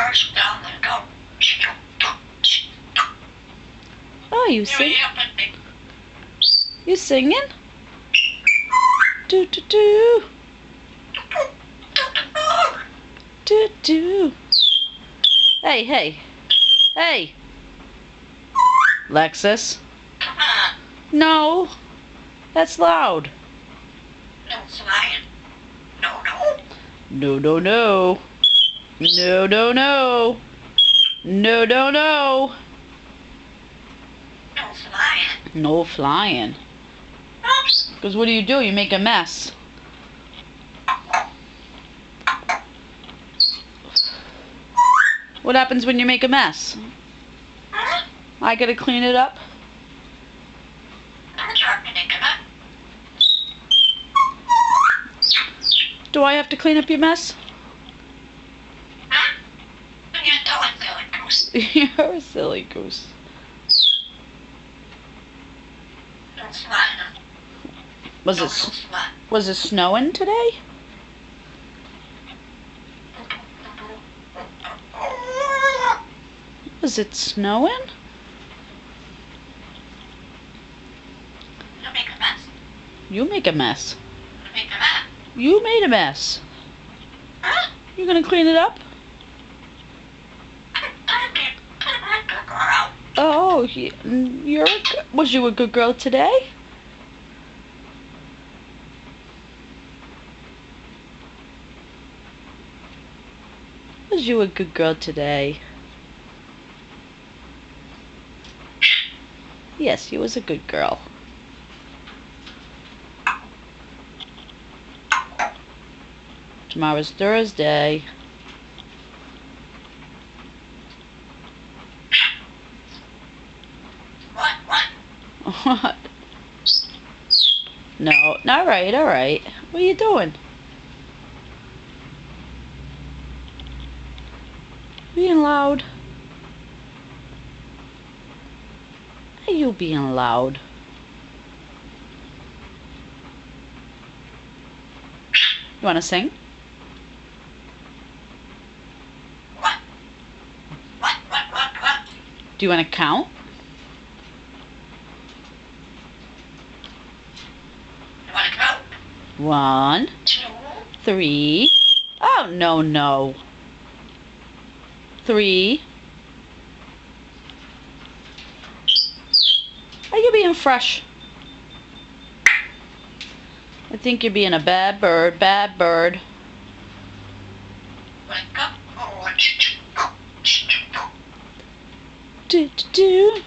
cars down there go. Oh, you sing? You singing? Do do do. Do do. Hey, hey. Hey. Lexus. Come on. No. That's loud. No flying. No, no. No, no, no. No, no, no. No, no, no. No flying. No flying. Oops. Because what do? You make a mess. What happens when you make a mess? Huh? I gotta clean it up? I'm trying to come up. Do I have to clean up your mess? Huh? You're telling me like goose. You're a silly goose. No flying. Was No, it no flying. was it snowing today? Was it snowing? You make a mess. You make a mess. You make a mess. You made a mess. Huh? You gonna clean it up? I can't put my girl out. Oh, was you a good girl today? Was you a good girl today? Yes, you was a good girl. Tomorrow's Thursday. What? What? No, all right, all right. What are you doing? Being loud. Are you being loud? You want to sing? What? Do you want to count? You want to go? 1, 2, 3. Oh, no, no. 3. Are you being fresh? I think you're being a bad bird, bad bird. want to go? Oh, Do, do, do.